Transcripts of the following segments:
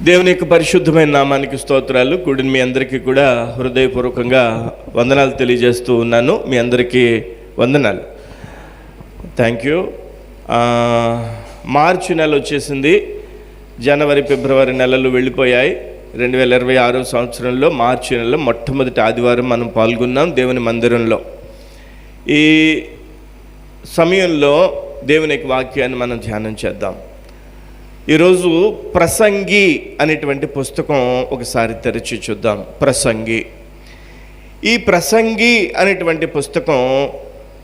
దేవుని యొక్క పరిశుద్ధమైన నామానికి స్తోత్రాలు. కూడిన మీ అందరికీ కూడా హృదయపూర్వకంగా వందనాలు తెలియజేస్తూ ఉన్నాను. మీ అందరికీ వందనాలు. Thank you. మార్చి నెల వచ్చేసింది. జనవరి ఫిబ్రవరి నెలలు వెళ్ళిపోయాయి. 2026 సంవత్సరంలో మార్చి నెలలో మొట్టమొదటి ఆదివారం మనం పాల్గొన్నాం దేవుని మందిరంలో. ఈ సమయంలో దేవుని యొక్క వాక్యాన్ని మనం ధ్యానం చేద్దాం. ఈరోజు ప్రసంగి అనేటువంటి పుస్తకం ఒకసారి తెరిచి చూద్దాం. ప్రసంగి. ఈ ప్రసంగి అనేటువంటి పుస్తకం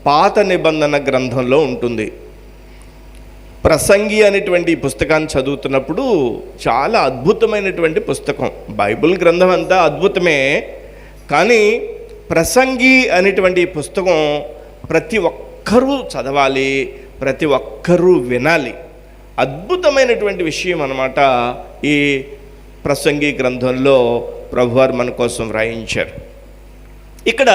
పాత నిబంధన గ్రంథంలో ఉంటుంది. ప్రసంగి అనేటువంటి ఈ పుస్తకాన్ని చదువుతున్నప్పుడు చాలా అద్భుతమైనటువంటి పుస్తకం. బైబిల్ గ్రంథం అంతా అద్భుతమే, కానీ ప్రసంగి అనేటువంటి ఈ పుస్తకం ప్రతి ఒక్కరూ చదవాలి, ప్రతి ఒక్కరూ వినాలి. అద్భుతమైనటువంటి విషయం అన్నమాట. ఈ ప్రసంగి గ్రంథంలో ప్రభువారు మన కోసం వ్రాయించారు. ఇక్కడ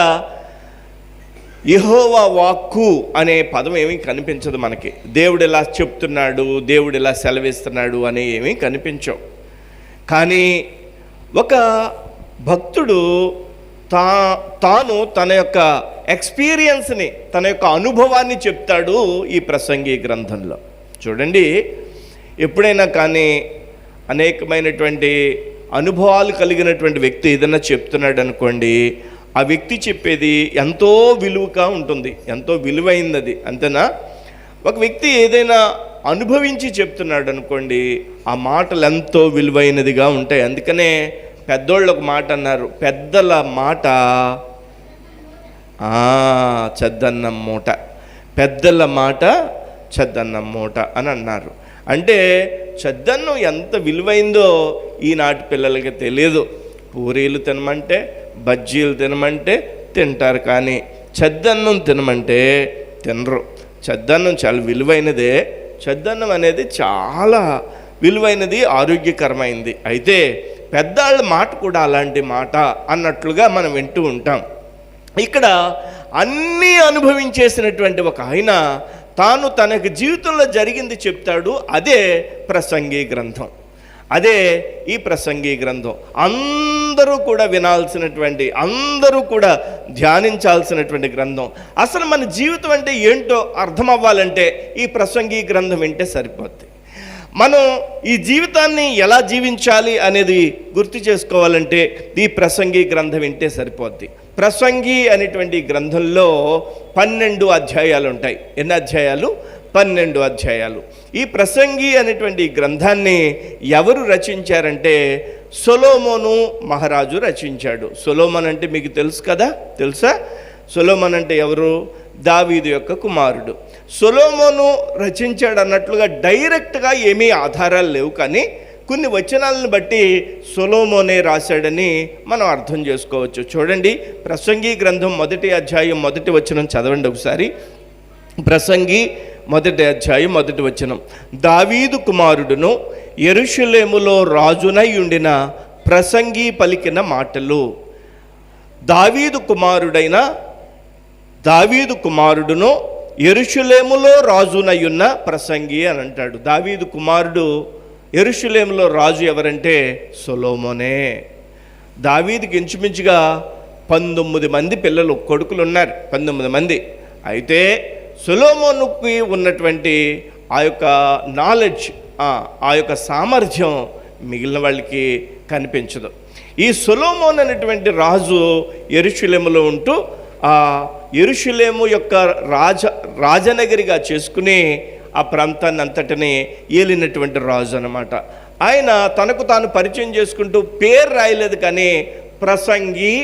యెహోవా వాక్కు అనే పదం ఏమీ కనిపించదు మనకి. దేవుడు ఇలా చెప్తున్నాడు, దేవుడు ఇలా సెలవిస్తున్నాడు అనే ఏమీ కనిపించవు. కానీ ఒక భక్తుడు తాను తన యొక్క ఎక్స్పీరియన్స్ని, తన యొక్క అనుభవాన్ని చెప్తాడు ఈ ప్రసంగి గ్రంథంలో. చూడండి, ఎప్పుడైనా కానీ అనేకమైనటువంటి అనుభవాలు కలిగినటువంటి వ్యక్తి ఏదైనా చెప్తున్నాడు అనుకోండి, ఆ వ్యక్తి చెప్పేది ఎంతో విలువగా ఉంటుంది, ఎంతో విలువైనది. అంతేనా? ఒక వ్యక్తి ఏదైనా అనుభవించి చెప్తున్నాడు అనుకోండి, ఆ మాటలు ఎంతో విలువైనదిగా ఉంటాయి. అందుకనే పెద్దోళ్ళు ఒక మాట అన్నారు, పెద్దల మాట చెద్దన్నం మూట, పెద్దల మాట చెద్దన్నం మూట అని అన్నారు. అంటే చెద్దన్నం ఎంత విలువైందో ఈనాటి పిల్లలకి తెలియదు. పూరీలు తినమంటే, బజ్జీలు తినమంటే తింటారు, కానీ చెద్దన్నం తినమంటే తినరు. చెద్దన్నం చాలా విలువైనదే. చెద్దన్నం అనేది చాలా విలువైనది, ఆరోగ్యకరమైనది. అయితే పెద్దాళ్ళ మాట కూడా అలాంటి మాట అన్నట్లుగా మనం వింటూ ఉంటాం. ఇక్కడ అన్నీ అనుభవించేసినటువంటి ఒక ఆయన తాను తనకు జీవితంలో జరిగింది చెప్తాడు. అదే ప్రసంగి గ్రంథం. అదే ఈ ప్రసంగి గ్రంథం. అందరూ కూడా వినాల్సినటువంటి, అందరూ కూడా ధ్యానించాల్సినటువంటి గ్రంథం. అసలు మన జీవితం అంటే ఏంటో అర్థం అవ్వాలంటే ఈ ప్రసంగి గ్రంథం వింటే సరిపోద్ది. మనం ఈ జీవితాన్ని ఎలా జీవించాలి అనేది గుర్తు చేసుకోవాలంటే ఈ ప్రసంగి గ్రంథం వింటే సరిపోద్ది. ప్రసంగి అనేటువంటి గ్రంథంలో 12 అధ్యాయాలు ఉంటాయి. ఎన్ని అధ్యాయాలు? 12 అధ్యాయాలు. ఈ ప్రసంగి అనేటువంటి గ్రంథాన్ని ఎవరు రచించారంటే సొలొమోను మహారాజు రచించాడు. సొలొమోన్ అంటే మీకు తెలుసు కదా, తెలుసా? సొలొమోన్ అంటే ఎవరు? దావీదు యొక్క కుమారుడు. సొలొమోను రచించాడు అన్నట్లుగా డైరెక్ట్గా ఏమీ ఆధారాలు లేవు, కానీ కొన్ని వచనాలను బట్టి సొలొమోనే రాశాడని మనం అర్థం చేసుకోవచ్చు. చూడండి, ప్రసంగి గ్రంథం 1వ అధ్యాయం 1వ వచనం చదవండి ఒకసారి. ప్రసంగి 1వ అధ్యాయం 1వ వచనం. దావీదు కుమారుడును యెరూషలేములో రాజునై ఉండిన ప్రసంగి పలికిన మాటలు. దావీదు కుమారుడును యెరూషలేములో రాజునయ్యున్న ప్రసంగి అని అంటాడు. దావీదు కుమారుడు యెరూషలేములో రాజు ఎవరంటే సొలొమోనే. దావీదుకి ఇంచుమించుగా 19 మంది పిల్లలు, కొడుకులు ఉన్నారు, 19 మంది. అయితే సొలొమోనుకి ఉన్నటువంటి ఆ యొక్క నాలెడ్జ్, ఆ యొక్క సామర్థ్యం మిగిలిన వాళ్ళకి కనిపించదు. ఈ సొలొమోన్ అనేటువంటి రాజు యెరూషలేములో ఉంటూ ఆ యెరూషలేము యొక్క రాజనగరిగా చేసుకుని ఆ ప్రాంతాన్ని అంతటిని ఏలినటువంటి రాజు అన్నమాట. ఆయన తనకు తాను పరిచయం చేసుకుంటూ పేరు రాయలేదు, కానీ ప్రసంగి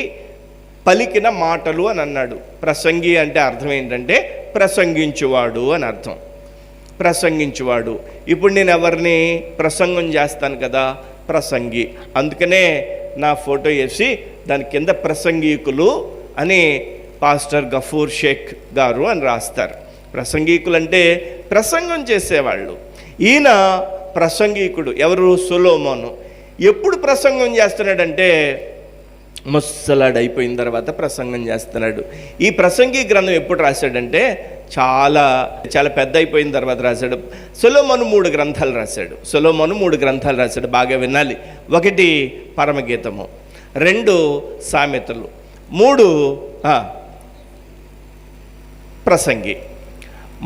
పలికిన మాటలు అని అన్నాడు. ప్రసంగి అంటే అర్థం ఏంటంటే ప్రసంగించువాడు అని అర్థం. ప్రసంగించువాడు. ఇప్పుడు నేను ఎవరిని ప్రసంగం చేస్తాను కదా, ప్రసంగి. అందుకనే నా ఫోటో వేసి దాని కింద ప్రసంగికులు అని పాస్టర్ గఫూర్ షేక్ గారు అని రాస్తారు. ప్రసంగికులు అంటే ప్రసంగం చేసేవాళ్ళు. ఈయన ప్రసంగికుడు. ఎవరు? సొలొమోను. ఎప్పుడు ప్రసంగం చేస్తున్నాడంటే ముసలాడు అయిపోయిన తర్వాత ప్రసంగం చేస్తున్నాడు. ఈ ప్రసంగి గ్రంథం ఎప్పుడు రాశాడంటే చాలా చాలా పెద్ద అయిపోయిన తర్వాత రాశాడు. సొలొమోను 3 గ్రంథాలు రాశాడు. సొలొమోను 3 గ్రంథాలు రాశాడు, బాగా వినాలి. 1 పరమగీతము, 2 సామెతలు, 3 ప్రసంగి.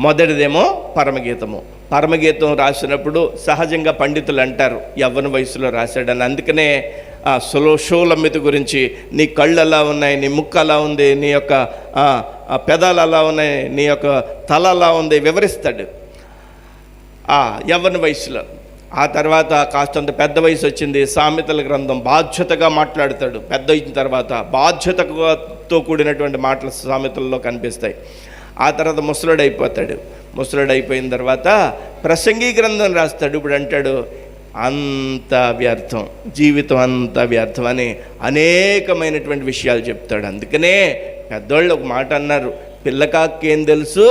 మొదటిదేమో పరమగీతము. పరమగీతం రాసినప్పుడు సహజంగా పండితులు అంటారు యవ్వన వయసులో రాశాడని. అందుకనే షోలమ్మిత గురించి, నీ కళ్ళు అలా ఉన్నాయి, నీ ముక్కు అలా ఉంది, నీ యొక్క పెదాలు అలా ఉన్నాయి, నీ యొక్క తల అలా ఉంది వివరిస్తాడు యవ్వన వయసులో. ఆ తర్వాత కాస్తంత పెద్ద వయసు వచ్చింది, సామెతల గ్రంథం బాధ్యతగా మాట్లాడతాడు. పెద్ద అయిన తర్వాత బాధ్యతతో కూడినటువంటి మాటలు సామెతల్లో కనిపిస్తాయి. ఆ తర్వాత ముసలుడైపోతాడు. ముసలుడైపోయిన తర్వాత ప్రసంగి గ్రంథం రాస్తాడు. ఇప్పుడు అంటాడు అంత వ్యర్థం, జీవితం అంత వ్యర్థం అని అనేకమైనటువంటి విషయాలు చెప్తాడు. అందుకనే పెద్దోళ్ళు ఒక మాట అన్నారు, పిల్లకాకేం తెలుసు.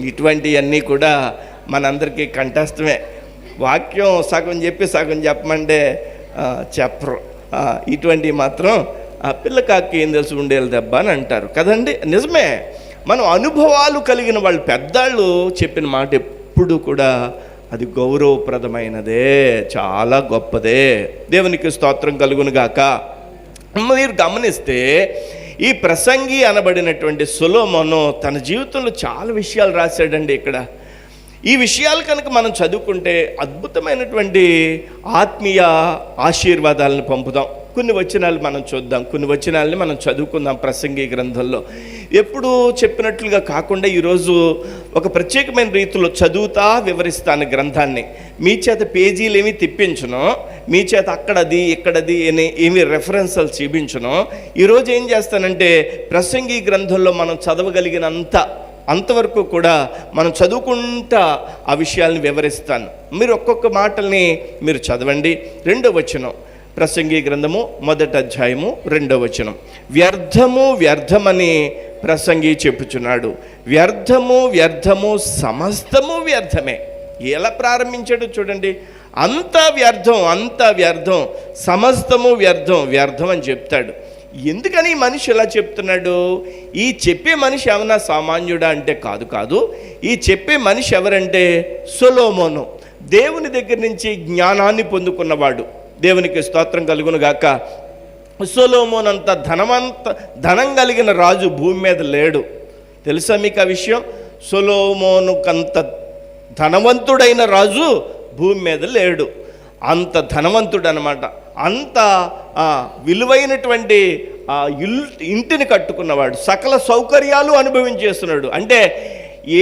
ఇటువంటివన్నీ కూడా మనందరికీ కంఠస్థమే. వాక్యం సగం చెప్పి సగం చెప్పమంటే చెప్పరు. ఇటువంటివి మాత్రం పిల్లకాకి ఏం తెలుసు ఉండేది దెబ్బ అని అంటారు కదండి. నిజమే, మనం అనుభవాలు కలిగిన వాళ్ళు పెద్దాళ్ళు చెప్పిన మాట ఎప్పుడు కూడా అది గౌరవప్రదమైనదే, చాలా గొప్పదే. దేవునికి స్తోత్రం కలుగునుగాక. మీరు గమనిస్తే ఈ ప్రసంగి అనబడినటువంటి సొలొమోను తన జీవితంలో చాలా విషయాలు రాశాడండి. ఇక్కడ ఈ విషయాలు కనుక మనం చదువుకుంటే అద్భుతమైనటువంటి ఆత్మీయ ఆశీర్వాదాలను పొందుదాం. కొన్ని వచనాలు మనం చూద్దాం, కొన్ని వచనాలని మనం చదువుకుందాం ప్రసంగి గ్రంథంలో. ఎప్పుడు చెప్పినట్లుగా కాకుండా ఈరోజు ఒక ప్రత్యేకమైన రీతిలో చదువుతా వివరిస్తాను గ్రంథాన్ని. మీ చేత పేజీలు ఏమి తిప్పించను, మీ చేత అక్కడది ఇక్కడది ఏమి రెఫరెన్స్లు చూపించను. ఈరోజు ఏం చేస్తానంటే ప్రసంగి గ్రంథంలో మనం అంతవరకు కూడా మనం చదువుకుంటా ఆ విషయాలను వివరిస్తాను. మీరు ఒక్కొక్క మాటల్ని మీరు చదవండి. 2వ వచనం, ప్రసంగి గ్రంథము 1వ అధ్యాయము 2వ వచనం. వ్యర్థము వ్యర్థమని ప్రసంగి చెప్పుచున్నాడు. వ్యర్థము వ్యర్థము సమస్తము వ్యర్థమే. ఎలా ప్రారంభించాడు చూడండి. అంతా వ్యర్థం, అంతా వ్యర్థం, సమస్తము వ్యర్థం, వ్యర్థం అని చెప్తాడు. ఎందుకని ఈ మనిషి ఎలా చెప్తున్నాడు? ఈ చెప్పే మనిషి ఏమన్నా సామాన్యుడా అంటే కాదు. ఈ చెప్పే మనిషి ఎవరంటే సొలొమోను, దేవుని దగ్గర నుంచి జ్ఞానాన్ని పొందుకున్నవాడు. దేవునికి స్తోత్రం కలుగునుగాక. సొలొమోను అంత ధనం కలిగిన రాజు భూమి మీద లేడు. తెలుసా మీకు ఆ విషయం? సొలొమోనుకంత ధనవంతుడైన రాజు భూమి మీద లేడు. అంత ధనవంతుడు అనమాట. అంత విలువైనటువంటి ఇంటిని కట్టుకున్నవాడు, సకల సౌకర్యాలు అనుభవించేస్తున్నాడు. అంటే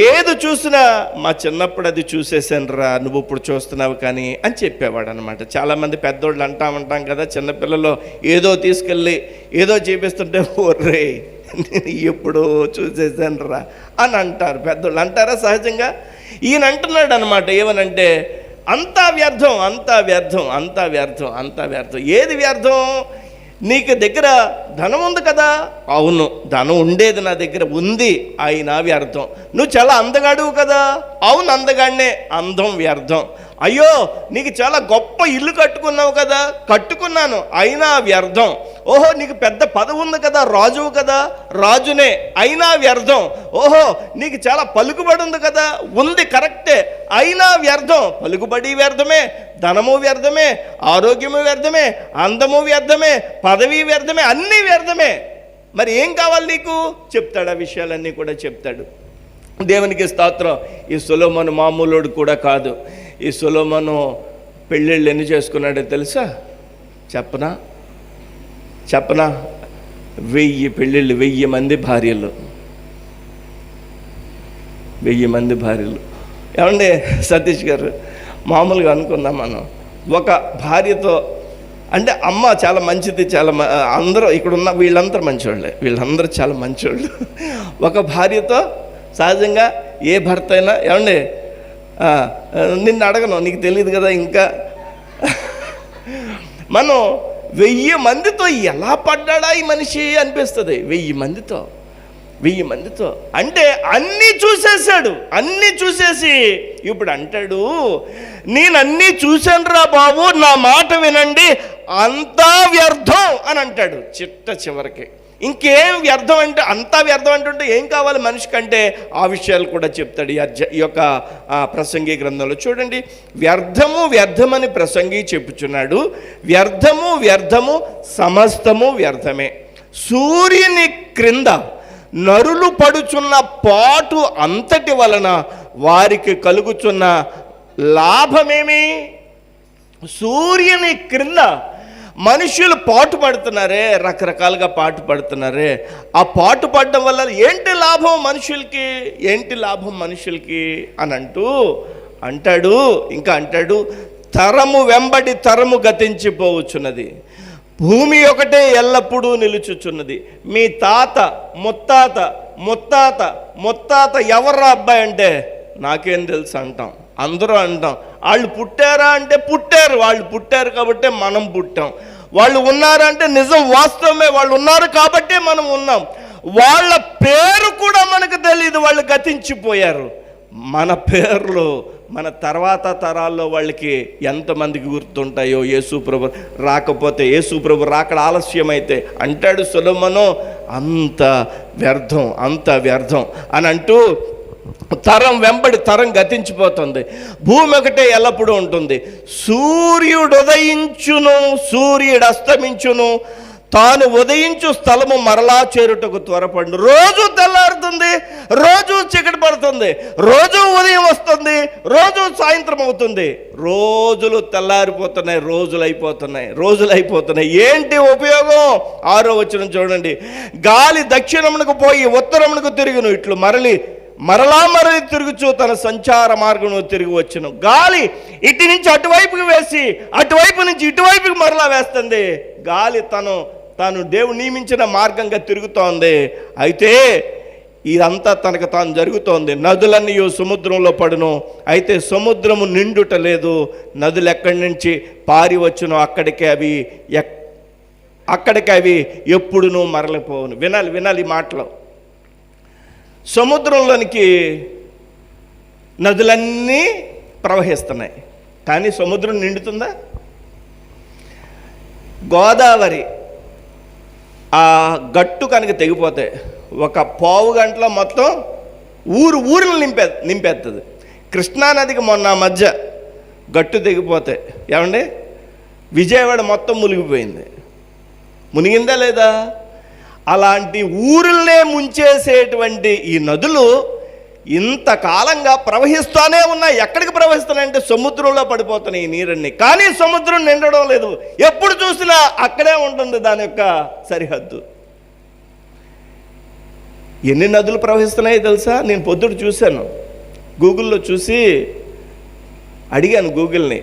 ఏది చూసినా మా చిన్నప్పుడు అది చూసేసానురా, నువ్వు ఇప్పుడు చూస్తున్నావు కానీ అని చెప్పేవాడు అనమాట. చాలామంది పెద్దోళ్ళు అంటాం కదా, చిన్నపిల్లలు ఏదో తీసుకెళ్ళి ఏదో చేపిస్తుంటే ఓర్రే నేను ఎప్పుడో చూసేసానురా అని అంటారు. పెద్దోళ్ళు అంటారా సహజంగా? ఈయన అంటున్నాడు అనమాట. ఏమనంటే అంతా వ్యర్థం, అంతా వ్యర్థం, అంతా వ్యర్థం, అంతా వ్యర్థం. ఏది వ్యర్థం? నీకు దగ్గర ధనం ఉంది కదా. అవును, ధనం ఉండేది నా దగ్గర ఉంది, అయినా వ్యర్థం. నువ్వు చాలా అందగాడువు కదా. అవును, అందగాడినే, అందం వ్యర్థం. అయ్యో, నీకు చాలా గొప్ప ఇల్లు కట్టుకున్నావు కదా. కట్టుకున్నాను, అయినా వ్యర్థం. ఓహో, నీకు పెద్ద పదవి ఉంది కదా, రాజువు కదా, రాజునే, అయినా వ్యర్థం. ఓహో, నీకు చాలా పలుకుబడి ఉంది కదా, ఉంది, కరెక్టే, అయినా వ్యర్థం. పలుకుబడి వ్యర్థమే, ధనము వ్యర్థమే, ఆరోగ్యము వ్యర్థమే, అందము వ్యర్థమే, పదవి వ్యర్థమే, అన్నీ వ్యర్థమే. మరి ఏం కావాలి నీకు? చెప్తాడు, ఆ విషయాలన్నీ కూడా చెప్తాడు. దేవునికి స్తోత్రం. ఈ సొలొమోను మామూలుడు కూడా కాదు. ఈ సొలొమోను పెళ్ళిళ్ళు ఎన్ని చేసుకున్నాడో తెలుసా? చెప్పనా? 1000 పెళ్ళిళ్ళు, 1000 మంది భార్యలు, 1000 మంది భార్యలు. ఏమండి సతీష్ గారు, మామూలుగా అనుకుందాం మనం, ఒక భార్యతో అంటే అమ్మ చాలా మంచిది, చాలా అందరూ ఇక్కడున్న వీళ్ళందరూ మంచివాళ్ళే, వీళ్ళందరూ చాలా మంచివాళ్ళు. ఒక భార్యతో సహజంగా ఏ భర్త అయినా, ఏమండి నిన్ను అడగను, నీకు తెలియదు కదా, ఇంకా మనం 1000 మందితో ఎలా పడ్డాడా ఈ మనిషి అనిపిస్తుంది. 1000 మందితో అంటే అన్నీ చూసేసాడు. అన్నీ చూసేసి ఇప్పుడు అంటాడు, నేను అన్నీ చూశానురా బాబు, నా మాట వినండి, అంతా వ్యర్థం అని అంటాడు చిట్ట చివరికి. ఇంకేం వ్యర్థం అంటే అంతా వ్యర్థం అంటుంటే ఏం కావాలి మనిషికంటే ఆ విషయాలు కూడా చెప్తాడు ఈ యొక్క ప్రసంగి గ్రంథంలో. చూడండి, వ్యర్థము వ్యర్థమని ప్రసంగి చెప్పుచున్నాడు. వ్యర్థము వ్యర్థము సమస్తము వ్యర్థమే. సూర్యుని క్రింద నరులు పడుచున్న పాటు అంతటి వలన వారికి కలుగుచున్న లాభమేమి? సూర్యుని క్రింద మనుషులు పాటు పడుతున్నారే, రకరకాలుగా పాటు పడుతున్నారే. ఆ పాటు పడడం వల్ల ఏంటి లాభం మనుషులకి, ఏంటి లాభం మనుషులకి అని అంటాడు. ఇంకా అంటాడు, తరము వెంబడి తరము గతించిపోవచ్చున్నది, భూమి ఒకటే ఎల్లప్పుడూ నిలుచుచున్నది. మీ తాత ముత్తాత ముత్తాత ముత్తాత ఎవర్రా అబ్బాయి అంటే నాకేం తెలుసు అంటాం, అందరూ అంటాం. వాళ్ళు పుట్టారా అంటే పుట్టారు, వాళ్ళు పుట్టారు కాబట్టే మనం పుట్టాం. వాళ్ళు ఉన్నారంటే నిజం, వాస్తవమే, వాళ్ళు ఉన్నారు కాబట్టే మనం ఉన్నాం. వాళ్ళ పేరు కూడా మనకు తెలియదు, వాళ్ళు గతించిపోయారు. మన పేర్లు మన తర్వాత తరాల్లో వాళ్ళకి ఎంతమందికి గుర్తుంటాయో. యేసుప్రభు రాకపోతే, యేసుప్రభు రాకడ ఆలస్యమైతే అంటాడు సొలొమోను, అంత వ్యర్థం, అంత వ్యర్థం అని అంటూ తరం వెంబడి తరం గతించిపోతుంది. భూమి ఒకటే ఎల్లప్పుడూ ఉంటుంది. సూర్యుడు ఉదయించును, సూర్యుడు అస్తమించును, తాను ఉదయించు స్థలము మరలా చేరుటకు త్వరపడు. రోజు తెల్లారుతుంది, రోజు చీకటి పడుతుంది, రోజు ఉదయం వస్తుంది, రోజు సాయంత్రం అవుతుంది. రోజులు తెల్లారిపోతున్నాయి, రోజులైపోతున్నాయి. ఏంటి ఉపయోగం? 6వ వచనం చూడండి, గాలి దక్షిణమునకు పోయి ఉత్తరమునకు తిరుగును, ఇట్లు మరలా తిరుగుచు తన సంచార మార్గం తిరిగి వచ్చును. గాలి ఇటు నుంచి అటువైపుకి వేసి అటువైపు నుంచి ఇటువైపుకి మరలా వేస్తుంది. గాలి తను దేవుడు నియమించిన మార్గంగా తిరుగుతోంది. అయితే ఇదంతా తనకు తాను జరుగుతోంది. నదులన్నీ సముద్రంలో పడును, అయితే సముద్రము నిండుట లేదు. నదులు ఎక్కడి నుంచి పారి వచ్చునో అక్కడికి అవి ఎప్పుడునూ మరలిపోవును. వినాలి ఈ మాటలు. సముద్రంలోనికి నదులన్నీ ప్రవహిస్తున్నాయి, కానీ సముద్రం నిండుతుందా? గోదావరి ఆ గట్టు కనుక తెగిపోతే ఒక పావు గంటలో మొత్తం ఊరులు నింపేస్తుంది. కృష్ణానదికి మొన్న మధ్య గట్టు తెగిపోతే ఏమండి, విజయవాడ మొత్తం మునిగిపోయింది. మునిగిందా లేదా? అలాంటి ఊరుల్నే ముంచేసేటువంటి ఈ నదులు ఇంతకాలంగా ప్రవహిస్తూనే ఉన్నాయి. ఎక్కడికి ప్రవహిస్తున్నాయంటే సముద్రంలో పడిపోతున్నాయి ఈ నీరన్నీ. కానీ సముద్రం నిండడం లేదు, ఎప్పుడు చూసినా అక్కడే ఉంటుంది దాని యొక్క సరిహద్దు. ఎన్ని నదులు ప్రవహిస్తున్నాయో తెలుసా? నేను పొద్దుట చూశాను, గూగుల్లో చూసి అడిగాను గూగుల్ని,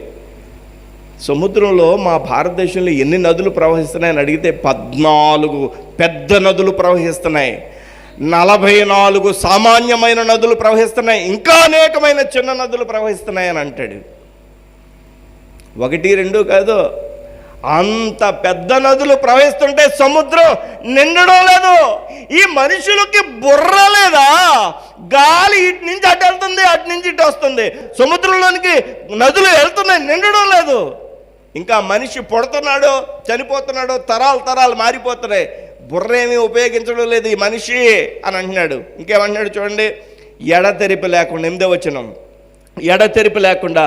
సముద్రంలో మా భారతదేశంలో ఎన్ని నదులు ప్రవహిస్తున్నాయని అడిగితే 14 పెద్ద నదులు ప్రవహిస్తున్నాయి, 44 సామాన్యమైన నదులు ప్రవహిస్తున్నాయి, ఇంకా అనేకమైన చిన్న నదులు ప్రవహిస్తున్నాయి అని అంటాడు. 1, 2 కాదు, అంత పెద్ద నదులు ప్రవహిస్తుంటే సముద్రం నిండడం లేదు. ఈ మనుషులకి బుర్ర లేదా? గాలి ఇటు నుంచి అటు వెళ్తుంది, అటు నుంచి ఇటు వస్తుంది, సముద్రంలోనికి నదులు వెళ్తున్నాయి, నిండడం లేదు. ఇంకా మనిషి పుడుతున్నాడు, చనిపోతున్నాడు, తరాలు మారిపోతున్నాయి, బుర్ర ఏమీ ఉపయోగించడం లేదు ఈ మనిషి అని అంటున్నాడు. ఇంకేమంటున్నాడు చూడండి, ఎడతెరిపి లేకుండా, 8వ వచనం, ఎడతెరిపి లేకుండా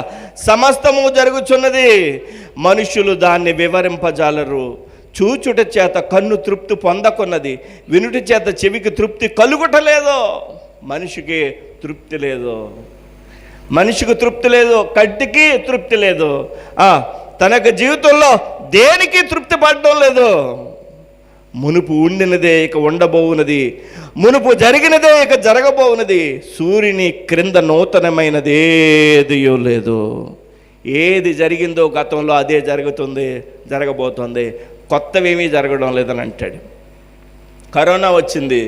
సమస్తము జరుగుచున్నది, మనుషులు దాన్ని వివరింపజాలరు. చూచుట చేత కన్ను తృప్తి పొందకున్నది, వినుట చేత చెవికి తృప్తి కలుగుటలేదు. మనిషికి తృప్తి లేదు, కంటికి తృప్తి లేదు, తన యొక్క జీవితంలో దేనికి తృప్తి పడడం లేదు. మునుపు ఉండినదే ఇక ఉండబోవునది, మునుపు జరిగినదే ఇక జరగబోవునది, సూర్యుని క్రింద నూతనమైనదేదియో లేదు. ఏది జరిగిందో గతంలో అదే జరగబోతుంది, కొత్తవేమీ జరగడం లేదని అంటాడు. కరోనా వచ్చింది,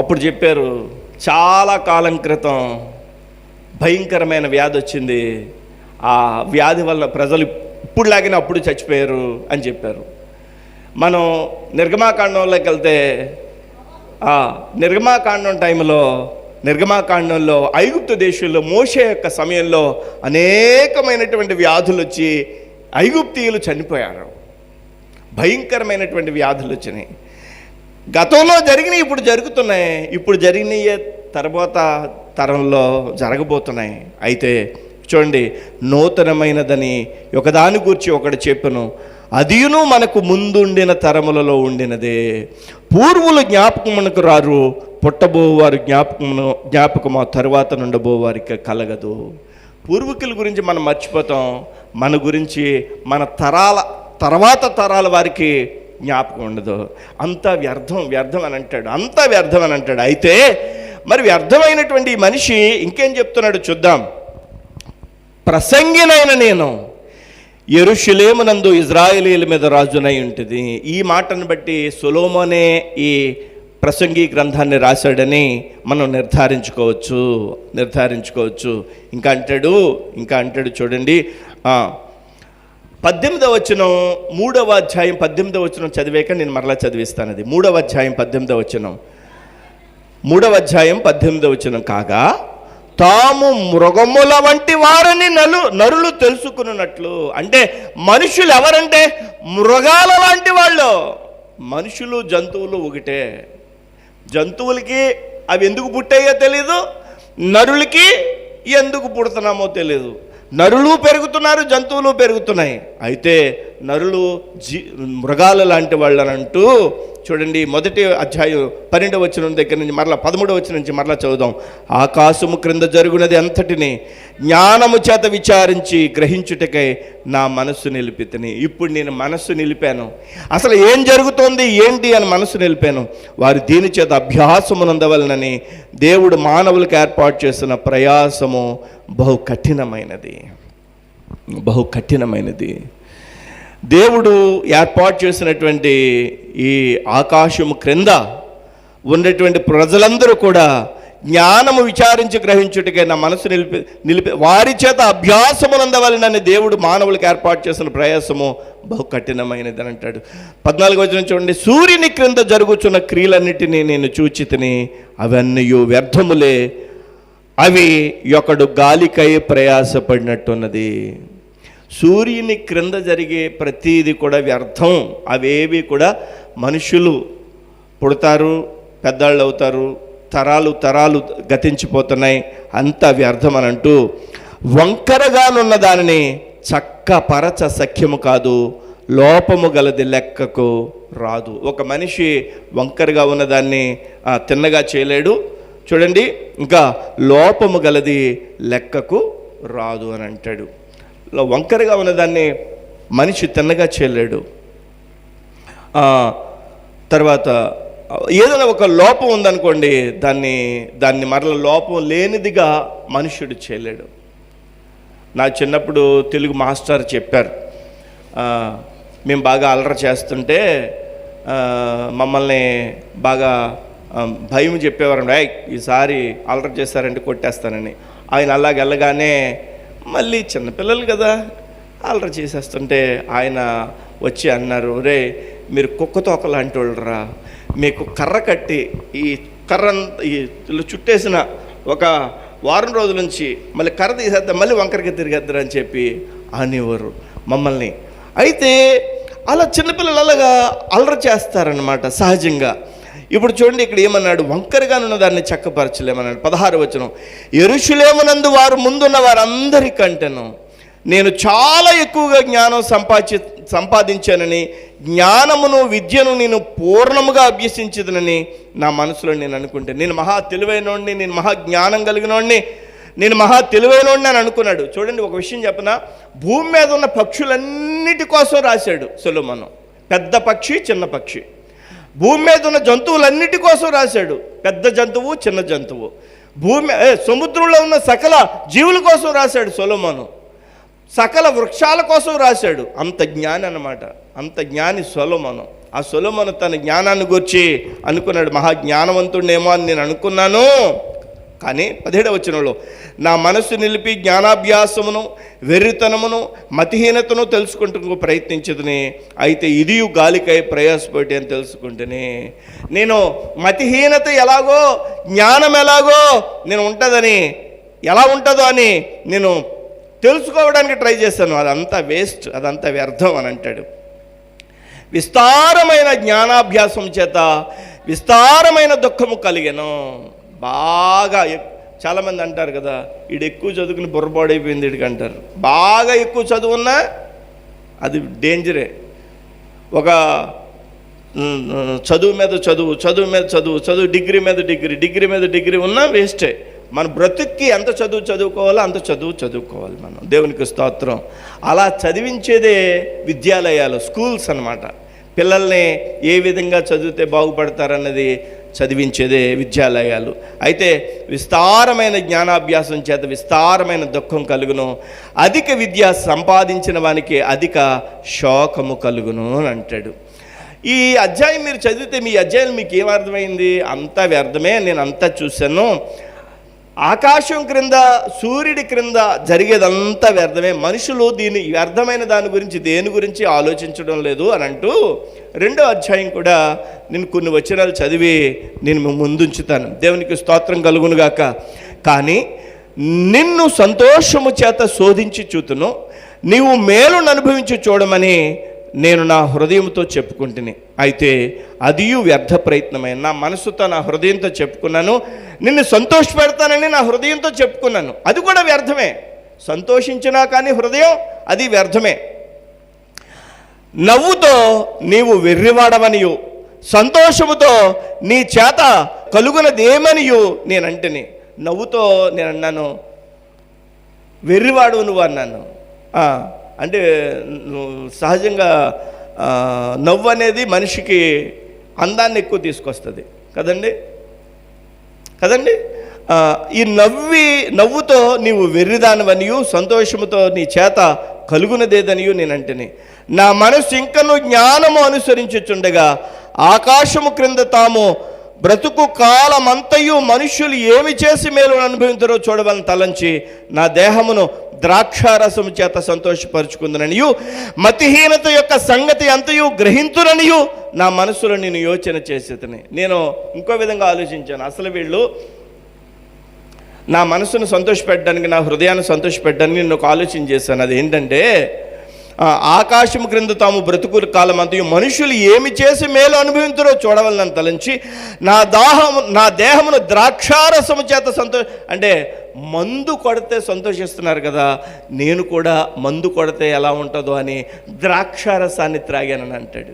అప్పుడు చెప్పారు చాలా కాలం క్రితం భయంకరమైన వ్యాధి వచ్చింది, ఆ వ్యాధి వల్ల ప్రజలు ఇప్పుడులాగిన అప్పుడు చచ్చిపోయారు అని చెప్పారు. మనం నిర్గమాకాండంలోకి వెళ్తే నిర్గమాకాండంలో ఐగుప్తు దేశంలో మోషే యొక్క సమయంలో అనేకమైనటువంటి వ్యాధులు వచ్చి ఐగుప్తీయులు చనిపోయారు, భయంకరమైనటువంటి వ్యాధులు వచ్చినాయి. గతంలో జరిగినవి ఇప్పుడు జరుగుతున్నాయి, ఇప్పుడు జరిగినవి తర్వాత తరంలో జరగబోతున్నాయి. అయితే చూడండి, నూతనమైనదని ఒకదాని గురించి ఒకటి చెప్పను, అదియును మనకు ముందుండిన తరములలో ఉండినదే. పూర్వులు జ్ఞాపకమునకు రారు, పుట్టబోవారు జ్ఞాపకము తరువాత నుండబోవారికి కలగదు. పూర్వీకుల గురించి మనం మర్చిపోతాం, మన గురించి మన తర్వాత తరాల వారికి జ్ఞాపకం ఉండదు. అంతా వ్యర్థం అని అంటాడు, అంతా వ్యర్థం అని అంటాడు. అయితే మరి వ్యర్థమైనటువంటి ఈ మనిషి ఇంకేం చెప్తున్నాడు చూద్దాం. ప్రసంగినైన నేను యెరూషలేమునందు ఇజ్రాయేలీల మీద రాజునై ఉంటుంది. ఈ మాటను బట్టి సొలొమోనే ఈ ప్రసంగి గ్రంథాన్ని రాశాడని మనం నిర్ధారించుకోవచ్చు. ఇంకా అంటాడు చూడండి, 18వ వచనం, 3వ అధ్యాయం 18వ వచనం చదివాక నేను మరలా చదివిస్తాను. అది 3వ అధ్యాయం 18వ వచనం. 3వ అధ్యాయం 18వ వచనం. కాగా తాము మృగముల వంటి వారని నరులు తెలుసుకున్నట్లు. అంటే మనుషులు ఎవరంటే మృగాల లాంటి వాళ్ళు. మనుషులు జంతువులు ఒకటే. జంతువులకి అవి ఎందుకు పుట్టాయో తెలీదు, నరులకి ఎందుకు పుడుతున్నామో తెలీదు. నరులు పెరుగుతున్నారు, జంతువులు పెరుగుతున్నాయి. అయితే నరులు మృగాల లాంటి వాళ్ళు అని అంటూ చూడండి, 1వ అధ్యాయం 12వ వచనం దగ్గర నుంచి మరలా 13వ వచనం నుంచి మరలా చదువుదాం. ఆకాశము క్రింద జరుగునది అంతటిని జ్ఞానము చేత విచారించి గ్రహించుటకై నా మనస్సు నిలిపితిని. ఇప్పుడు నేను మనస్సు నిలిపాను, అసలు ఏం జరుగుతోంది ఏంటి అని మనస్సు నిలిపాను. వారు దీని చేత అభ్యాసమునందవలనని దేవుడు మానవులకు ఏర్పాటు చేసిన ప్రయాసము బహు కఠినమైనది. దేవుడు ఏర్పాటు చేసినటువంటి ఈ ఆకాశము క్రింద ఉన్నటువంటి ప్రజలందరూ కూడా జ్ఞానము విచారించి గ్రహించుటకే నా మనసు నిలిపి వారి చేత అభ్యాసమునందవలనని దేవుడు మానవులకు ఏర్పాటు చేసిన ప్రయాసము బహు కఠినమైనది అని అంటాడు. 14వ వచనం చూడండి. సూర్యుని క్రింద జరుగుతున్న క్రియలన్నిటినీ నేను చూచితిని, అవన్నీ వ్యర్థములే, అవి ఒకడు గాలికై ప్రయాసపడినట్టున్నది. సూర్యుని క్రింద జరిగే ప్రతీది కూడా వ్యర్థం. అవేవి కూడా మనుషులు పుడతారు, పెద్దాళ్ళు అవుతారు, తరాలు గతించిపోతున్నాయి, అంత వ్యర్థం అని అంటూ వంకరగానున్న దానిని చక్కపరచ సఖ్యము కాదు, లోపము గలది లెక్కకు రాదు. ఒక మనిషి వంకరగా ఉన్నదాన్ని తిన్నగా చేయలేడు. చూడండి, ఇంకా లోపము గలది లెక్కకు రాదు అని అంటాడు. వంకరగా ఉన్నదాన్ని మనిషి తిన్నగా చేయలేడు. తర్వాత ఏదైనా ఒక లోపం ఉందనుకోండి, దాన్ని మరల లోపం లేనిదిగా మనుష్యుడు చేయలేడు. నా చిన్నప్పుడు తెలుగు మాస్టర్ చెప్పారు, మేము బాగా అల్లరి చేస్తుంటే మమ్మల్ని బాగా భయం చెప్పేవారు, ఈసారి అల్లరి చేస్తారంటే కొట్టేస్తానని. ఆయన అలాగ వెళ్ళగానే మళ్ళీ చిన్నపిల్లలు కదా అల్లరి చేసేస్తుంటే ఆయన వచ్చి అన్నారు, రే మీరు కుక్క తోక లాంటి వాళ్ళరా, మీకు కర్ర కట్టి ఈ కర్ర చుట్టేసిన ఒక వారం రోజుల నుంచి మళ్ళీ కర్ర తీసేద్దాం, మళ్ళీ వంకరకి తిరిగేద్దరు అని చెప్పి అనేవారు మమ్మల్ని. అయితే అలా చిన్నపిల్లలు అలాగా అల్లరి చేస్తారనమాట సహజంగా. ఇప్పుడు చూడండి, ఇక్కడ ఏమన్నాడు, వంకరగా ఉన్న దాన్ని చక్కపరచలేమన్నాడు. 16వ వచనం. యెరూషలేమునందు వారు ముందున్న వారందరికంటేను నేను చాలా ఎక్కువగా జ్ఞానం సంపాదించానని, జ్ఞానమును విద్యను నేను పూర్ణముగా అభ్యసించదనని నా మనసులో నేను అనుకుంటే, నేను మహా తెలివైనోడిని, నేను మహా జ్ఞానం కలిగినోడిని, నేను మహా తెలివైనోడిని అని అనుకున్నాడు. చూడండి, ఒక విషయం చెప్పనా, భూమి మీద ఉన్న పక్షులన్నిటి కోసం రాశాడు సొలొమోను. పెద్ద పక్షి, చిన్న పక్షి. భూమి మీద ఉన్న జంతువులన్నిటి కోసం రాశాడు, పెద్ద జంతువు, చిన్న జంతువు. సముద్రంలో ఉన్న సకల జీవుల కోసం రాశాడు సొలొమోను. సకల వృక్షాల కోసం రాశాడు. అంత జ్ఞాని అన్నమాట, అంత జ్ఞాని సొలొమోను. ఆ సొలొమోను తన జ్ఞానాన్ని గురించి అనుకున్నాడు, మహా జ్ఞానవంతుడేమో అని నేను అనుకున్నాను. కానీ 17వ వచనంలో, నా మనస్సు నిలిపి జ్ఞానాభ్యాసమును వెర్రితనమును మతిహీనతను తెలుసుకుంటూ ప్రయత్నించదని, అయితే ఇది గాలికై ప్రయాసపడి అని తెలుసుకుంటేనే నేను మతిహీనత ఎలాగో జ్ఞానం ఎలాగో నేను ఉంటుందని, ఎలా ఉంటుందో అని నేను తెలుసుకోవడానికి ట్రై చేశాను. అదంతా వేస్ట్, అదంతా వ్యర్థం అని అంటాడు. విస్తారమైన జ్ఞానాభ్యాసం చేత విస్తారమైన దుఃఖము కలిగెను. బాగా చాలామంది అంటారు కదా, వీడు ఎక్కువ చదువుకుని బుర్రపాడైపోయింది వీడికి అంటారు. బాగా ఎక్కువ చదువున్నా అది డేంజరే. ఒక చదువు మీద చదువు, చదువు మీద చదువు, చదువు డిగ్రీ మీద డిగ్రీ, డిగ్రీ మీద డిగ్రీ ఉన్నా వేస్టే. మన బ్రతుక్కి ఎంత చదువు చదువుకోవాలో అంత చదువు చదువుకోవాలి మనం. దేవునికి స్తోత్రం. అలా చదివించేదే విద్యాలయాలు, స్కూల్స్ అన్నమాట. పిల్లల్ని ఏ విధంగా చదివితే బాగుపడతారన్నది చదివించేదే విద్యాలయాలు. అయితే విస్తారమైన జ్ఞానాభ్యాసం చేత విస్తారమైన దుఃఖం కలుగును, అధిక విద్య సంపాదించిన వానికి అధిక శోకము కలుగును అని అంటాడు. ఈ అధ్యాయం మీరు చదివితే మీ అధ్యాయం మీకు ఏమర్థమైంది? అంతా వ్యర్థమే, నేను అంతా చూశాను. ఆకాశం క్రింద, సూర్యుడి క్రింద జరిగేదంతా వ్యర్థమే. మనుషులు దీని వ్యర్థమైన దాని గురించి, దేని గురించి ఆలోచించడం లేదు అని అంటూ 2వ అధ్యాయం కూడా నేను కొన్ని వచనాలు చదివి నేను ముందుంచుతాను. దేవునికి స్తోత్రం కలుగునుగాక. కానీ నిన్ను సంతోషము చేత శోధించి చూతును, నీవు మేలును అనుభవించి చూడమని నేను నా హృదయంతో చెప్పుకుంటుని. అయితే అదియు వ్యర్థ ప్రయత్నమే. నా మనసుతో, నా హృదయంతో చెప్పుకున్నాను. నిన్ను సంతోషపెడతానని నా హృదయంతో చెప్పుకున్నాను, అది కూడా వ్యర్థమే. సంతోషించినా కానీ హృదయం అది వ్యర్థమే. నవ్వుతో నీవు వెర్రివాడవనియు, సంతోషముతో నీ చేత కలుగునదేమనియు నేనంటని. నవ్వుతో నేను అన్నాను, వెర్రివాడు నువ్వు అన్నాను. అంటే సహజంగా నవ్వు అనేది మనిషికి అందాన్ని ఎక్కువ తీసుకొస్తుంది కదండి. ఈ నవ్వుతో నీవు వెర్రిదానవనియు, సంతోషముతో నీ చేత కలుగునదేదనియు నేనంటని. నా మనసు ఇంకను జ్ఞానము అనుసరించుచుండగా ఆకాశము క్రింద తాము బ్రతుకు కాలమంతయు మనుష్యులు ఏమి చేసి మేలు అనుభవించారో చూడవలని తలంచి నా దేహమును ద్రాక్షారసము చేత సంతోషపరుచుకుందననియు, మతిహీనత యొక్క సంగతి అంతయు గ్రహించుననియు నా మనసులో నేను యోచన చేసేదని. నేను ఇంకో విధంగా ఆలోచించాను. అసలు వీళ్ళు నా మనసును సంతోషపెట్టడానికి, నా హృదయాన్ని సంతోషపెట్టడానికి నేను ఒక ఆలోచన చేశాను. అది ఏంటంటే, ఆకాశం క్రింద తాము బ్రతుకుల కాలం అంతయు మనుషులు ఏమి చేసి మేలు అనుభవించారో చూడవలనని తలంచి నా దేహమును ద్రాక్షారసము చేత అంటే మందు కొడితే సంతోషిస్తున్నారు కదా, నేను కూడా మందు కొడితే ఎలా ఉంటుందో అని ద్రాక్షారసాన్ని త్రాగానని అంటాడు.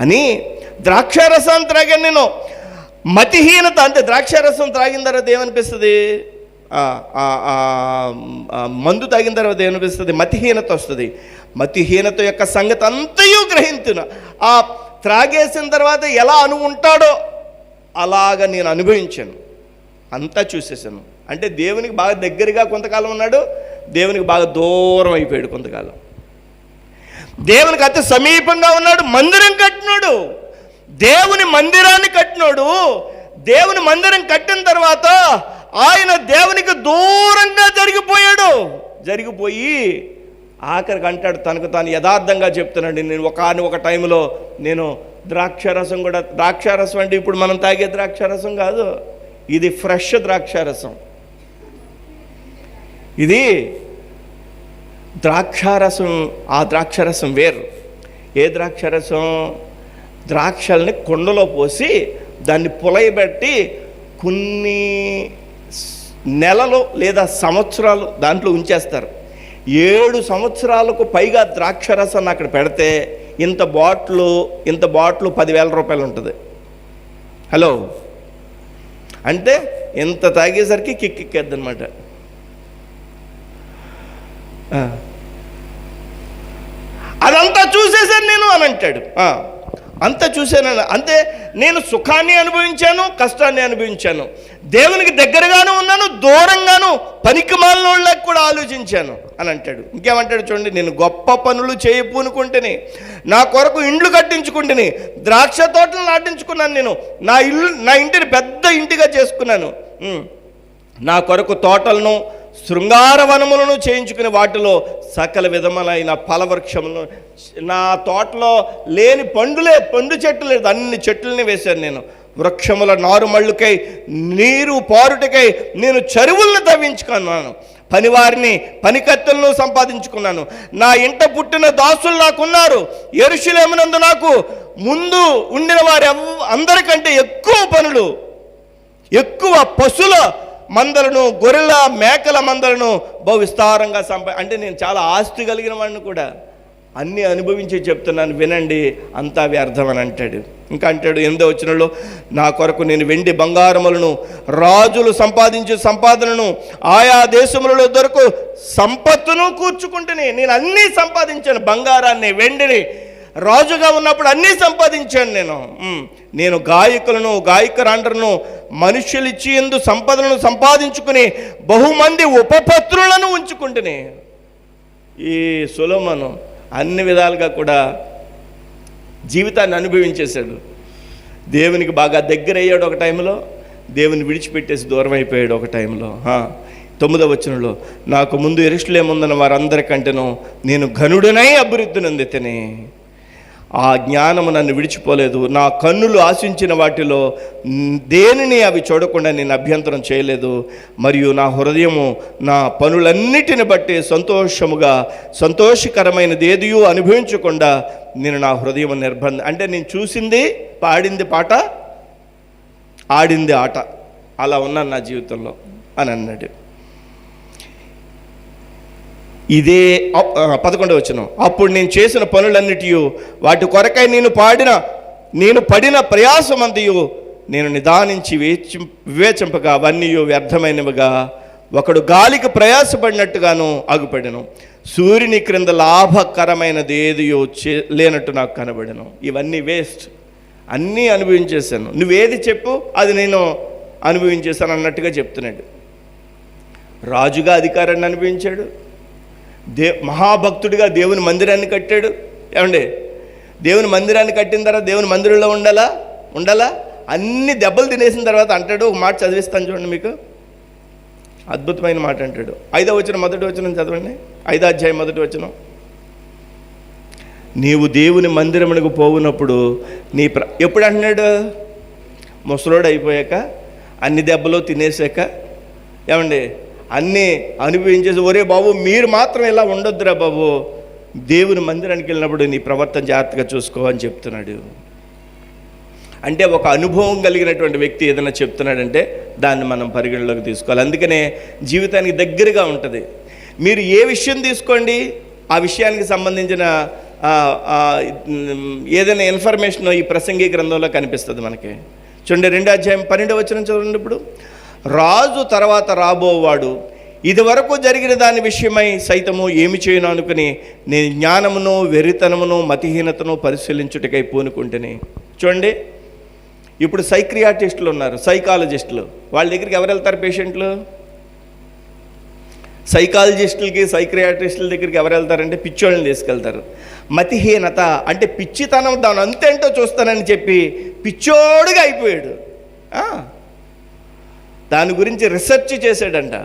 అని ద్రాక్షారసాన్ని త్రాగాను నేను. మతిహీనత అంటే ద్రాక్షారసం త్రాగిన తర్వాత ఏమనిపిస్తుంది? మందు తాగిన తర్వాత ఏమనిపిస్తుంది? మతిహీనత వస్తుంది. మతిహీనత యొక్క సంగతి అంతయు గ్రహించున. ఆ త్రాగేసిన తర్వాత ఎలా ఉంటాడో అలాగ నేను అనుభవించాను, అంతా చూసేసాను. అంటే దేవునికి బాగా దగ్గరగా కొంతకాలం ఉన్నాడు, దేవునికి బాగా దూరం అయిపోయాడు కొంతకాలం. దేవునికి అతి సమీపంగా ఉన్నాడు, మందిరం కట్టినాడు, దేవుని మందిరాన్ని కట్టినాడు. దేవుని మందిరం కట్టిన తర్వాత ఆయన దేవునికి దూరంగా జరిగిపోయి ఆఖరికి అంటాడు, తనకు తాను యథార్థంగా చెప్తున్నాడు, నేను ఒక టైంలో నేను ద్రాక్షారసం కూడా, ద్రాక్షారసం అంటే ఇప్పుడు మనం తాగే ద్రాక్షారసం కాదు, ఇది ఫ్రెష్ ద్రాక్షారసం. ఇది ద్రాక్షారసం. ఆ ద్రాక్షారసం వేరు. ఏ ద్రాక్షారసం? ద్రాక్షల్ని కుండలో పోసి దాన్ని పులయబెట్టి కొన్ని నెలలు లేదా సంవత్సరాలు దాంట్లో ఉంచేస్తారు. 7 సంవత్సరాలకు పైగా ద్రాక్షరసాన్ని అక్కడ పెడితే ఇంత బాటిల్ 10,000 రూపాయలు ఉంటుంది. హలో, అంటే ఇంత తాగేసరికి కిక్కెక్కద్దనమాట. అదంతా చూసేసాను నేను అని అంటాడు. అంతా చూశాను. అంతే, నేను సుఖాన్ని అనుభవించాను, కష్టాన్ని అనుభవించాను, దేవునికి దగ్గరగాను ఉన్నాను, దూరంగాను పనికిమాలిన వాళ్ళకి కూడా ఆలోచించాను అని అంటాడు. ఇంకేమంటాడు చూడండి, నేను గొప్ప పనులు చేయపూనుకుంటేనే, నా కొరకు ఇండ్లు కట్టించుకుంటేనే, ద్రాక్ష తోటలు నాటించుకున్నాను, నేను నా ఇంటిని పెద్ద ఇంటిగా చేసుకున్నాను, నా కొరకు తోటలను శృంగారవనములను చేయించుకుని వాటిలో సకల విధములైన ఫలవృక్షములను, నా తోటలో లేని పండు చెట్టు లేదు, అన్ని చెట్లని వేశాను నేను. వృక్షముల నారుమళ్ళుకై నీరు పారుటకై నేను చెరువులను తవ్వించుకున్నాను, పనివారిని, పనికత్తెలను సంపాదించుకున్నాను. నా ఇంట పుట్టిన దాసులు నాకున్నారు. యెరూషలేమునందు నాకు ముందు ఉండిన వారి అందరికంటే ఎక్కువ పనులు, ఎక్కువ పశుల మందలను, గొర్రెల మేకల మందలను బహు విస్తారంగా అంటే నేను చాలా ఆస్తి కలిగిన వాడిని కూడా. అన్నీ అనుభవించి చెప్తున్నాను, వినండి, అంతా వ్యర్థం అని అంటాడు. ఇంకా అంటాడు 8వ వచనంలో, నా కొరకు నేను వెండి బంగారములను, రాజులు సంపాదించే సంపాదనను, ఆయా దేశములలో దొరకు సంపత్తును కూర్చుకుంటుని. నేను అన్నీ సంపాదించాను, బంగారాన్ని, వెండిని. రాజుగా ఉన్నప్పుడు అన్నీ సంపాదించాను నేను గాయకులను, గాయకురాండ్రను మనుష్యులిచ్చి ఎందు సంపదలను సంపాదించుకుని బహుమంది ఉపపత్రులను ఉంచుకుంటుని. ఈ సొలొమోను అన్ని విధాలుగా కూడా జీవితాన్ని అనుభవించేశాడు. దేవునికి బాగా దగ్గర అయ్యాడు ఒక టైంలో, దేవుని విడిచిపెట్టేసి దూరం అయిపోయాడు ఒక టైంలో. 9వ వచనంలో, నాకు ముందు యెరూషలేముందున్న వారందరికంటేను నేను ఘనుడనై అభివృద్ధి నొందితిని. ఆ జ్ఞానము నన్ను విడిచిపోలేదు. నా కన్నులు ఆశించిన వాటిలో దేనిని అవి చూడకుండా నేను అభ్యంతరం చేయలేదు. మరియు నా హృదయము నా పనులన్నిటిని బట్టి సంతోషకరమైనది ఏదియో అనుభవించకుండా నేను నా హృదయం అంటే నేను చూసింది, పాడింది పాట, ఆడింది ఆట, అలా ఉన్నాను నా జీవితంలో అని అన్నాడు. ఇదే 11వ వచనం, అప్పుడు నేను చేసిన పనులన్నిటి వాటి కొరకై నేను పడిన ప్రయాసమంతయు నేను నిదానించి వివేచింపగా అవన్నీ వ్యర్థమైనవిగా ఒకడు గాలికి ప్రయాసపడినట్టుగాను ఆగుపడెను. సూర్యుని క్రింద లాభకరమైనది ఏదియో లేనట్టు నాకు కనబడెను. ఇవన్నీ వేస్ట్, అన్నీ అనుభవించేశాను. నువ్వేది చెప్పు అది నేను అనుభవించేశాను అన్నట్టుగా చెప్తున్నాడు. రాజుగా అధికారాన్ని అనుభవించాడు, మహాభక్తుడిగా దేవుని మందిరాన్ని కట్టాడు. ఏమండి, దేవుని మందిరాన్ని కట్టిన తర్వాత దేవుని మందిరంలో ఉండాలా అన్ని దెబ్బలు తినేసిన తర్వాత అంటాడు, ఒక మాట చదివిస్తాను చూడండి మీకు, అద్భుతమైన మాట అంటాడు. 5వ వచనం, 1వ వచనం చదవండి. 5వ అధ్యాయం 1వ వచనం, నీవు దేవుని మందిరమునకు పోవునప్పుడు ఎప్పుడు అంటున్నాడు? ముసలోడు అయిపోయాక, అన్ని దెబ్బలు తినేసాక, ఏమండి అన్నీ అనుభవించేసి, ఒరే బాబు మీరు మాత్రం ఇలా ఉండొద్దురా బాబు, దేవుని మందిరానికి వెళ్ళినప్పుడు నీ ప్రవర్తన జాగ్రత్తగా చూసుకో అని చెప్తున్నాడు. అంటే ఒక అనుభవం కలిగినటువంటి వ్యక్తి ఏదైనా చెప్తున్నాడంటే దాన్ని మనం పరిగణలోకి తీసుకోవాలి. అందుకనే జీవితానికి దగ్గరగా ఉంటుంది. మీరు ఏ విషయం తీసుకోండి, ఆ విషయానికి సంబంధించిన ఏదైనా ఇన్ఫర్మేషన్ ఈ ప్రసంగి గ్రంథంలో కనిపిస్తుంది మనకి. చూడండి 2వ అధ్యాయం 12వ వచనం చదవండి. ఇప్పుడు రాజు తర్వాత రాబోవాడు ఇదివరకు జరిగిన దాని విషయమై సైతము ఏమి చేయను అనుకుని నేను జ్ఞానమును, వెర్రితనమును, మతిహీనతను పరిశీలించుటకై పూనుకుంటుని. చూడండి, ఇప్పుడు సైక్రియాటిస్టులు ఉన్నారు, సైకాలజిస్టులు. వాళ్ళ దగ్గరికి ఎవరు వెళ్తారు? పేషెంట్లు. సైకాలజిస్టులకి, సైక్రియాటిస్టుల దగ్గరికి ఎవరు వెళ్తారంటే పిచ్చోళ్ళని తీసుకెళ్తారు. మతిహీనత అంటే పిచ్చితనం, దాని అంతేంటో చూస్తానని చెప్పి పిచ్చోడుగా అయిపోయాడు. దాని గురించి రీసెర్చ్ చేశాడంట.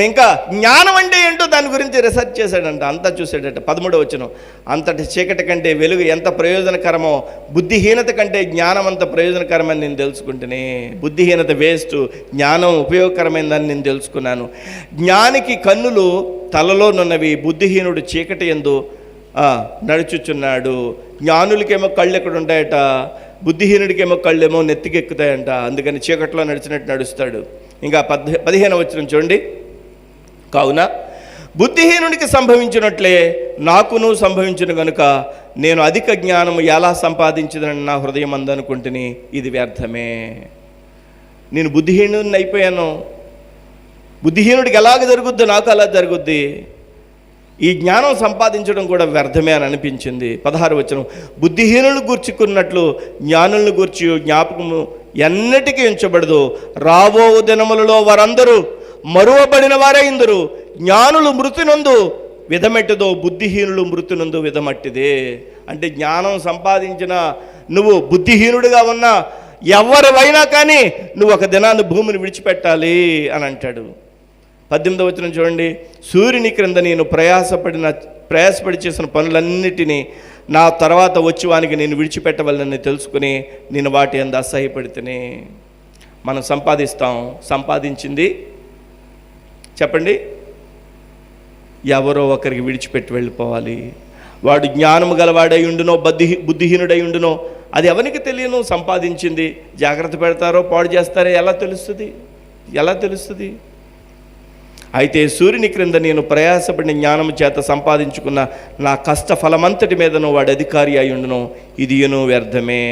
ఇంకా జ్ఞానం అంటే ఏంటో దాని గురించి రీసెర్చ్ చేశాడంట, అంతా చూశాడట. 13వ వచనం, అంతటి చీకటి కంటే వెలుగు ఎంత ప్రయోజనకరమో బుద్ధిహీనత కంటే జ్ఞానం అంత ప్రయోజనకరమని నేను తెలుసుకుంటేనే. బుద్ధిహీనత వేస్ట్, జ్ఞానం ఉపయోగకరమైనదని నేను తెలుసుకున్నాను. జ్ఞానికి కన్నులు తలలోనున్నవి, బుద్ధిహీనుడు చీకటి యందు నడుచుచున్నాడు. జ్ఞానులకేమో కళ్ళు ఎక్కడ ఉంటాయట, బుద్ధిహీనుడికేమో కళ్ళేమో నెత్తికెక్కుతాయంట. అందుకని చీకట్లో నడిచినట్టు నడుస్తాడు. ఇంకా 15వ వచనం చూడండి, కావున బుద్ధిహీనుడికి సంభవించినట్లే నాకును సంభవించిన కనుక నేను అధిక జ్ఞానము ఎలా సంపాదించదని నా హృదయం అందనుకుంటుని ఇది వ్యర్థమే. నేను బుద్ధిహీనుడిని అయిపోయాను. బుద్ధిహీనుడికి ఎలాగ జరుగుద్దో నాకు అలా జరుగుద్ది. ఈ జ్ఞానం సంపాదించడం కూడా వ్యర్థమే అని అనిపించింది. 16వ వచనం, బుద్ధిహీనులను గూర్చుకున్నట్లు జ్ఞానులను గూర్చి జ్ఞాపకము ఎన్నటికీ ఉంచబడదు. రాబో దినములలో వారందరూ మరువబడిన వారే ఇందరు. జ్ఞానులు మృతినందు విధమెట్టుదో, బుద్ధిహీనులు మృతినందు విధమట్టిదే. అంటే జ్ఞానం సంపాదించిన నువ్వు బుద్ధిహీనుడిగా ఉన్నా ఎవరివైనా కానీ నువ్వు ఒక దినాన్ని భూమిని విడిచిపెట్టాలి అని అంటాడు. 18వ వచనం చూడండి, సూర్యుని క్రింద నేను ప్రయాసపడి చేసిన పనులన్నిటినీ నా తర్వాత వచ్చేవానికి నేను విడిచిపెట్టవాలని తెలుసుకుని నేను వాటి అందు అసహ్యపడితేనే. మనం సంపాదించింది చెప్పండి, ఎవరో ఒకరికి విడిచిపెట్టి వెళ్ళిపోవాలి. వాడు జ్ఞానము గలవాడై ఉండునో బుద్ధిహీనుడై ఉండునో అది ఎవరికి తెలియను. సంపాదించింది జాగ్రత్త పెడతారో పాడు చేస్తారో ఎలా తెలుస్తుంది? అయితే సూర్యుని క్రింద నేను ప్రయాసపడిన జ్ఞానము చేత సంపాదించుకున్న నా కష్ట ఫలమంతటి మీదను వాడు అధికారి అయి ఉండును, ఇది వ్యర్థమే.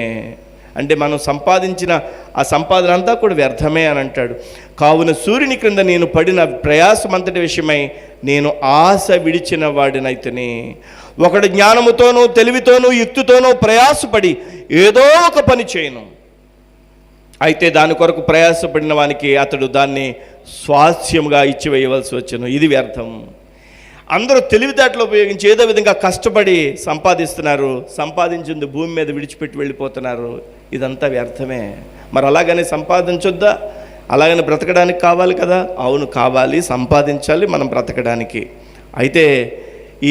అంటే మనం సంపాదించిన ఆ సంపాదన అంతా కూడా వ్యర్థమే అని అంటాడు. కావున సూర్యుని క్రింద నేను పడిన ప్రయాసమంతటి విషయమై నేను ఆశ విడిచిన వాడినైతేనే. ఒకడు జ్ఞానముతోనూ తెలివితోనూ యుక్తితోనూ ప్రయాసపడి ఏదో ఒక పని చేయను, అయితే దాని కొరకు ప్రయాసపడిన వానికి అతడు దాన్ని స్వాస్థ్యముగా ఇచ్చివేయవలసి వచ్చును, ఇది వ్యర్థం. అందరూ తెలివితేటలు ఉపయోగించి ఏదో విధంగా కష్టపడి సంపాదిస్తున్నారు, సంపాదించింది భూమి మీద విడిచిపెట్టి వెళ్ళిపోతున్నారు, ఇదంతా వ్యర్థమే. మరి అలాగనే సంపాదించొద్దా? అలాగనే బ్రతకడానికి కావాలి కదా? అవును, కావాలి, సంపాదించాలి మనం బ్రతకడానికి. అయితే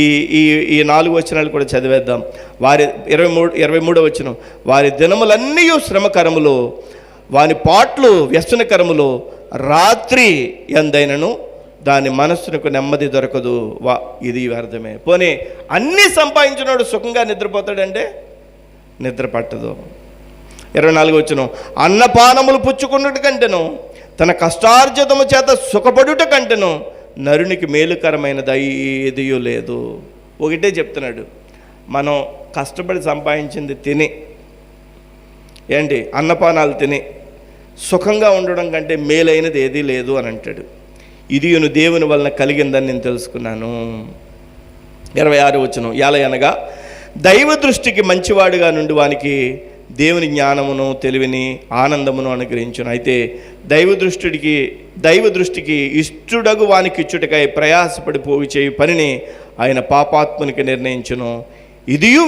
ఈ 4 వచనాలు కూడా చదివేద్దాం. వారి 23వ వచనం, వారి దినములన్నీ శ్రమకరములు, వాని పాట్లు వ్యసనకరములు, రాత్రి ఎందైనను దాని మనస్సునకు నెమ్మది దొరకదు, ఇది వ్యర్థమే. పోనీ అన్నీ సంపాదించినోడు సుఖంగా నిద్రపోతాడంటే నిద్ర పట్టదు. 24వ వచనం, అన్నపానములు పుచ్చుకున్నట్టు కంటేను తన కష్టార్జితము చేత సుఖపడుట కంటేను నరునికి మేలుకరమైనది ఏదియో లేదు. ఒకటే చెప్తున్నాడు, మనం కష్టపడి సంపాదించింది తిని అన్నపానాలు తిని సుఖంగా ఉండడం కంటే మేలైనది ఏదీ లేదు అని అంటాడు. ఇది దేవుని వలన కలిగిందని నేను తెలుసుకున్నాను. 26వ వచనం, ఎలయనగా దైవ దృష్టికి మంచివాడుగా నుండి వానికి దేవుని జ్ఞానమును తెలివిని ఆనందమును అనుగ్రహించును. అయితే దైవ దృష్టికి ఇష్టడగు వానికి ఇచ్చుటకై ప్రయాసపడి పోయి చేయు పనిని ఆయన పాపాత్మునికి నిర్ణయించును, ఇదియు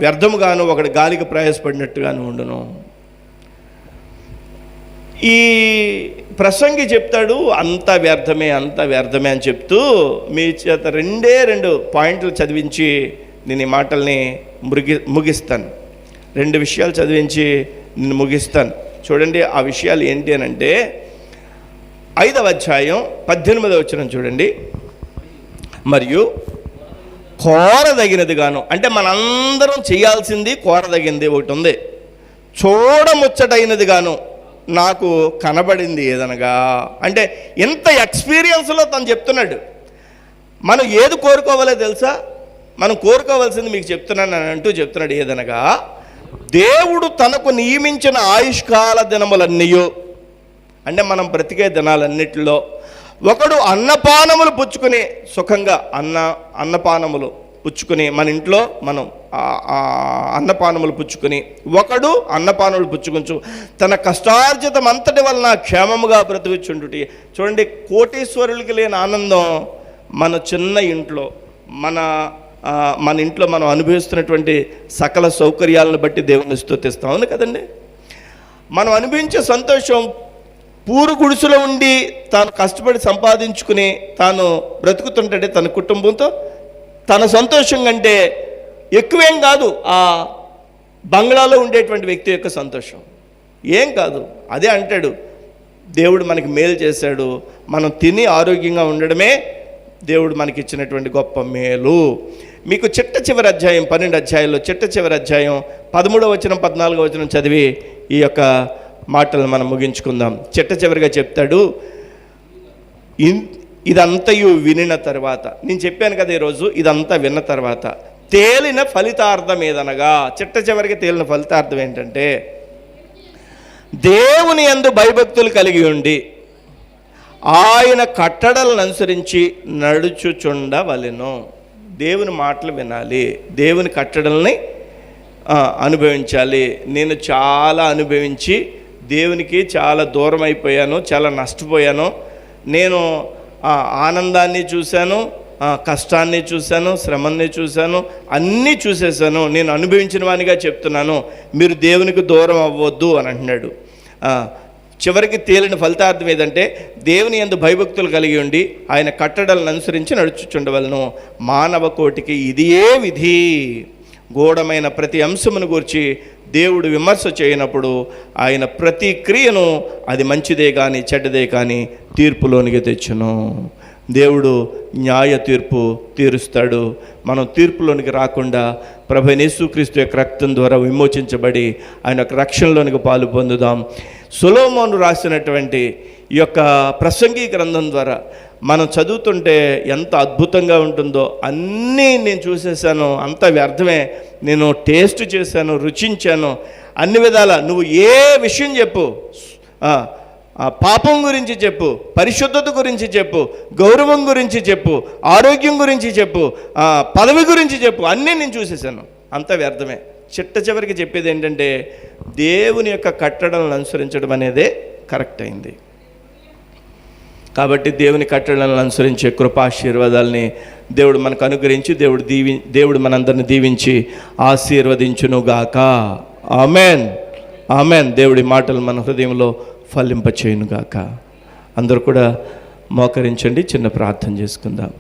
వ్యర్థముగాను ఒకటి గాలికి ప్రయాసపడినట్టుగాను ఉండును. ఈ ప్రసంగి చెప్తాడు అంత వ్యర్థమే అని చెప్తూ మీ చేత 2 పాయింట్లు చదివించి నేను ఈ మాటల్ని ముగిస్తాను. 2 విషయాలు చదివించి నేను ముగిస్తాను. చూడండి, ఆ విషయాలు ఏంటి అని అంటే 5వ అధ్యాయం 18వ వచనం చూడండి. మరియు కోరదగినది గాను, అంటే మనందరం చేయాల్సింది కోరదగింది ఒకటి ఉంది, చూడముచ్చటైనది గాను నాకు కనబడింది ఏదనగా. అంటే ఎంత ఎక్స్పీరియన్స్లో తను చెప్తున్నాడు. మనం ఏది కోరుకోవాలో తెలుసా? మనం కోరుకోవాల్సింది మీకు చెప్తున్నాను అని అంటూ చెప్తున్నాడు. ఏదనగా దేవుడు తనకు నియమించిన ఆయుష్కాల దినములన్నీయు, అంటే మనం బ్రతికే దినాలన్నిటిలో ఒకడు అన్నపానములు పుచ్చుకుని సుఖంగా అన్నపానములు పుచ్చుకుని మన ఇంట్లో మనం అన్నపానములు పుచ్చుకుని ఒకడు అన్నపానములు పుచ్చుకుంటూ తన కష్టార్జితం అంతటి వలన క్షేమముగా బ్రతుకుచుండుటి. చూడండి, కోటీశ్వరులకి లేని ఆనందం మన చిన్న ఇంట్లో మన ఇంట్లో మనం అనుభవిస్తున్నటువంటి సకల సౌకర్యాలను బట్టి దేవుని స్తుతిస్తాం. అవును కదండి? మనం అనుభవించే సంతోషం పూరు గుడిసెలో ఉండి తాను కష్టపడి సంపాదించుకుని తాను బ్రతుకుతుంటే తన కుటుంబంతో తన సంతోషం కంటే ఎక్కువేం కాదు ఆ బంగ్లాలో ఉండేటువంటి వ్యక్తి యొక్క సంతోషం, ఏం కాదు. అదే అంటాడు, దేవుడు మనకి మేలు చేశాడు, మనం తిని ఆరోగ్యంగా ఉండడమే దేవుడు మనకి ఇచ్చినటువంటి గొప్ప మేలు. మీకు చిట్ట చివరి అధ్యాయం 12 అధ్యాయాల్లో చిట్ట చివరి అధ్యాయం 13వ వచనం 14వ వచనం చదివి ఈ యొక్క మాటలను మనం ముగించుకుందాం. చిట్ట చివరిగా చెప్తాడు, ఇదంతయు వినిన తర్వాత, నేను చెప్పాను కదా ఈరోజు, ఇదంతా విన్న తర్వాత తేలిన ఫలితార్థం ఏదనగా, చిట్ట చివరికి తేలిన ఫలితార్థం ఏంటంటే దేవుని యందు భయభక్తులు కలిగి ఉండి ఆయన కట్టడలను అనుసరించి నడుచుచుండవలెను. దేవుని మాటలు వినాలి, దేవుని కట్టడల్ని అనుభవించాలి. నేను చాలా అనుభవించి దేవునికి చాలా దూరం అయిపోయాను, చాలా నష్టపోయాను. నేను ఆనందాన్ని చూశాను, కష్టాన్ని చూశాను, శ్రమని చూశాను, అన్నీ చూసేసాను. నేను అనుభవించిన వానిగా చెప్తున్నాను, మీరు దేవునికి దూరం అవ్వద్దు అని అంటున్నాడు. చివరికి తేలిన ఫలితార్థం ఏదంటే దేవుని యందు భయభక్తులు కలిగి ఉండి ఆయన కట్టడలను అనుసరించి నడుచుచుండవలను. మానవ కోటికి ఇదియే విధి. గూఢమైన ప్రతి అంశమును గురించి దేవుడు విమర్శ చేయనప్పుడు ఆయన ప్రతి క్రియను అది మంచిదే కానీ చెడ్డదే కానీ తీర్పులోనికి తెచ్చును. దేవుడు న్యాయ తీర్పు తీరుస్తాడు. మనం తీర్పులోనికి రాకుండా ప్రభు యేసుక్రీస్తు యొక్క రక్తం ద్వారా విమోచించబడి ఆయన యొక్క రక్షణలోనికి పాలు పొందుదాం. సొలొమోను రాసినటువంటి ఈ యొక్క ప్రసంగి గ్రంథం ద్వారా మనం చదువుతుంటే ఎంత అద్భుతంగా ఉంటుందో. అన్నీ నేను చూసేసాను, అంత వ్యర్థమే. నేను టేస్ట్ చేశాను, రుచించాను, అన్ని విధాల. నువ్వు ఏ విషయం చెప్పు, పాపం గురించి చెప్పు, పరిశుద్ధత గురించి చెప్పు, గౌరవం గురించి చెప్పు, ఆరోగ్యం గురించి చెప్పు, పదవి గురించి చెప్పు, అన్నీ నేను చూసేసాను, అంత వ్యర్థమే. చిట్ట చివరికి చెప్పేది ఏంటంటే దేవుని యొక్క కట్టడలను అనుసరించడం అనేదే కరెక్ట్ అయింది. కాబట్టి దేవుని కట్టడలను అనుసరించే కృపాశీర్వాదాలని దేవుడు మనకు అనుగ్రహించి దేవుడు మనందరిని దీవించి ఆశీర్వదించునుగాక. Amen, amen. దేవుడి మాటలు మన హృదయంలో ఫలింపచేయునుగాక. అందరూ కూడా మోకరించండి, చిన్న ప్రార్థన చేసుకుందాం.